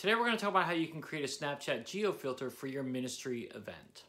Today we're going to talk about how you can create a Snapchat Geofilter for your ministry event.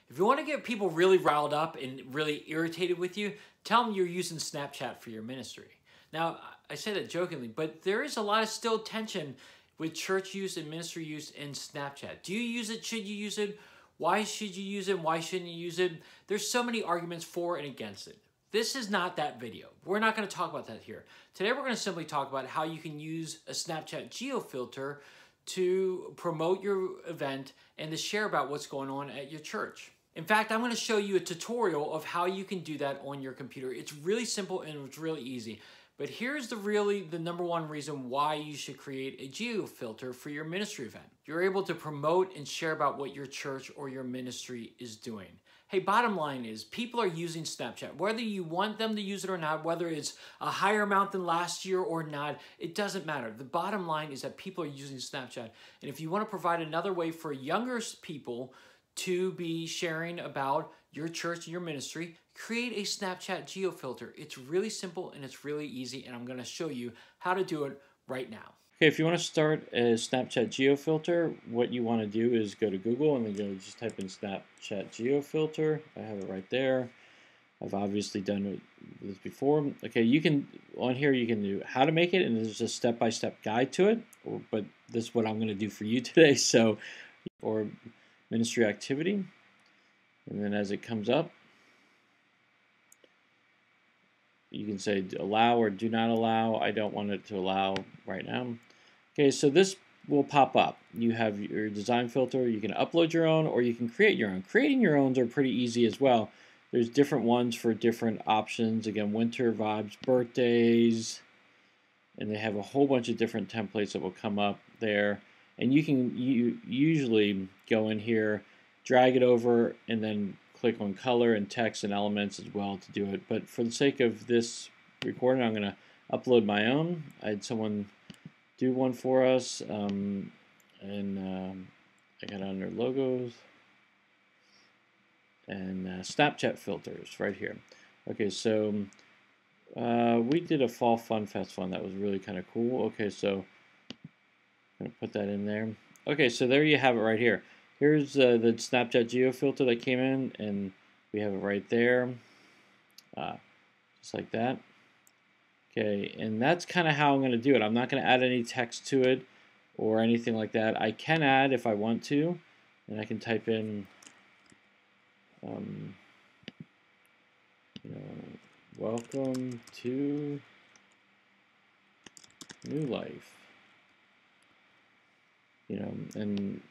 If you want to get people really riled up and really irritated with you, tell them you're using Snapchat for your ministry. Now, I say that jokingly, but there is a lot of still tension with church use and ministry use in Snapchat. Do you use it? Should you use it? Why should you use it? Why shouldn't you use it? There's so many arguments for and against it. This is not that video. We're not going to talk about that here. Today we're going to simply talk about how you can use a Snapchat Geofilter to promote your event and to share about what's going on at your church. In fact, I'm going to show you a tutorial of how you can do that on your computer. It's really simple and it's really easy. But here's the number one reason why you should create a Geofilter for your ministry event. You're able to promote and share about what your church or your ministry is doing. Hey, bottom line is people are using Snapchat. Whether you want them to use it or not, whether it's a higher amount than last year or not, it doesn't matter. The bottom line is that people are using Snapchat. And if you want to provide another way for younger people to be sharing about your church and your ministry, create a Snapchat Geofilter. It's really simple and it's really easy, and I'm going to show you how to do it right now. Okay, if you want to start a Snapchat Geofilter, what you want to do is go to Google and then just type in Snapchat Geofilter. I have it right there. I've obviously done this before. Okay, you can, on here you can do how to make it, and there's a step-by-step guide to it, but this is what I'm going to do for you today. So, or ministry activity, and then as it comes up, you can say allow or do not allow. I don't want it to allow right now. Okay, so this will pop up. You have your design filter. You can upload your own or you can create your own. Creating your own are pretty easy as well. There's different ones for different options. Again, winter vibes, birthdays, and they have a whole bunch of different templates that will come up there. And you can usually go in here, drag it over, and then click on color and text and elements as well to do it. But for the sake of this recording, I'm going to upload my own. I had someone do one for us, and I got it under logos and Snapchat filters right here. Okay, so we did a Fall Fun Fest one that was really kind of cool. Okay, so I'm going to put that in there. Okay, so there you have it right here. Here's the Snapchat Geofilter that came in, and we have it right there, just like that. Okay, and that's kind of how I'm going to do it. I'm not going to add any text to it or anything like that. I can add if I want to, and I can type in, welcome to New Life. And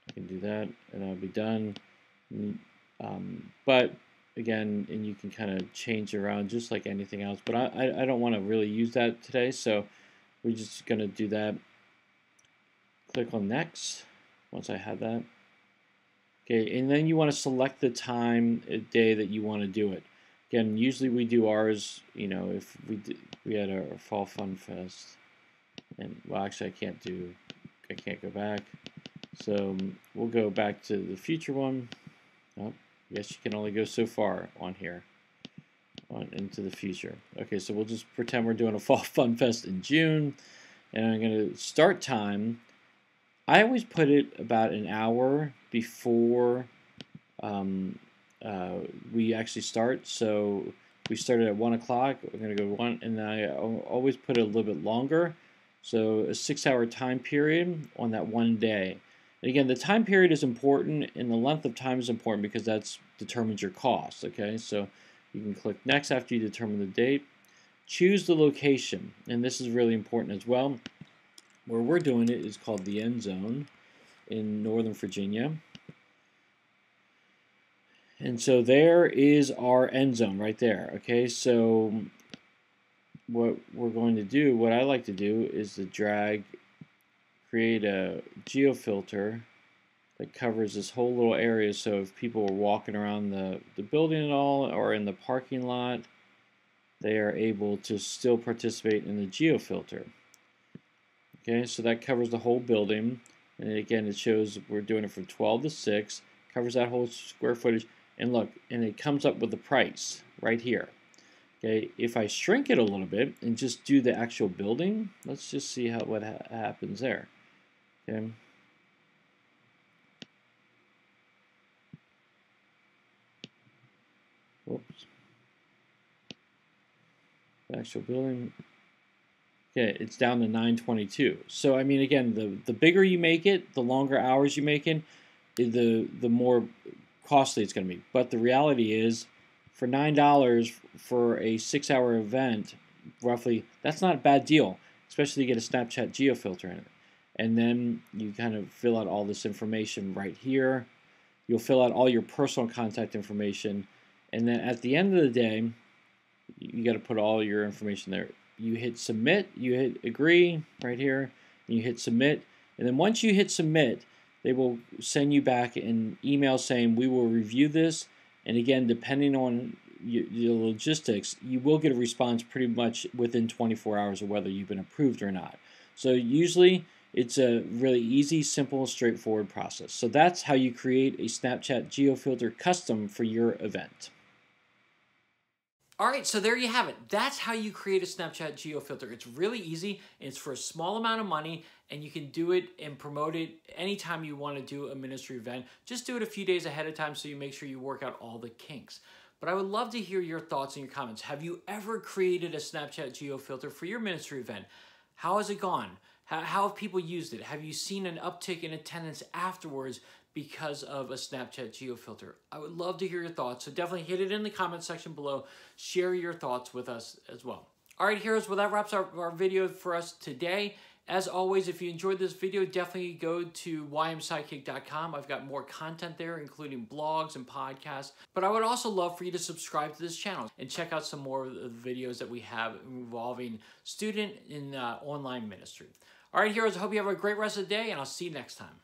I can do that, and I'll be done. But again, and you can kind of change around just like anything else. But I don't want to really use that today, so we're just going to do that. Click on next once I have that. Okay, and then you want to select the time, day that you want to do it. Again, usually we do ours. If we had our Fall Fun Fest, and well, actually I can't go back. So we'll go back to the future one. Oh, yes, you can only go so far on here, into the future. Okay, so we'll just pretend we're doing a Fall Fun Fest in June, and I'm going to start time. I always put it about an hour before we actually start. So we started at 1 o'clock. We're going to go 1, and then I always put it a little bit longer. So a 6-hour time period on that one day. And again, the time period is important, and the length of time is important because that determines your cost. Okay, so you can click next after you determine the date. Choose the location, and this is really important as well. Where we're doing it is called the End Zone in Northern Virginia. And so there is our end zone right there. Okay, so what we're going to do, what I like to do, is to create a geofilter that covers this whole little area. So if people are walking around the building at all or in the parking lot, they are able to still participate in the geofilter. Okay, so that covers the whole building. And again, it shows we're doing it from 12 to 6, covers that whole square footage. And look, and it comes up with the price right here. Okay, if I shrink it a little bit and just do the actual building, let's just see what happens there. Okay. Whoops. The actual building. Okay, it's down to 922. So I mean, again, the bigger you make it, the longer hours you make it, the more costly it's going to be. But the reality is, for $9 for a 6-hour event, roughly, that's not a bad deal, especially you get a Snapchat Geofilter in it. And then you kind of fill out all this information right here. You'll fill out all your personal contact information, and then at the end of the day, you got to put all your information there. You hit submit, you hit agree right here, and you hit submit. And then once you hit submit, they will send you back an email saying we will review this. And again, depending on your logistics, you will get a response pretty much within 24 hours of whether you've been approved or not. So usually it's a really easy, simple, straightforward process. So that's how you create a Snapchat Geofilter custom for your event. All right, so there you have it. That's how you create a Snapchat Geofilter. It's really easy, and it's for a small amount of money, and you can do it and promote it anytime you want to do a ministry event. Just do it a few days ahead of time so you make sure you work out all the kinks. But I would love to hear your thoughts and your comments. Have you ever created a Snapchat Geofilter for your ministry event? How has it gone? How have people used it? Have you seen an uptick in attendance afterwards because of a Snapchat Geofilter? I would love to hear your thoughts, so definitely hit it in the comment section below. Share your thoughts with us as well. All right, heroes, well, that wraps up our video for us today. As always, if you enjoyed this video, definitely go to ymsidekick.com. I've got more content there, including blogs and podcasts. But I would also love for you to subscribe to this channel and check out some more of the videos that we have involving student in online ministry. All right, heroes, I hope you have a great rest of the day, and I'll see you next time.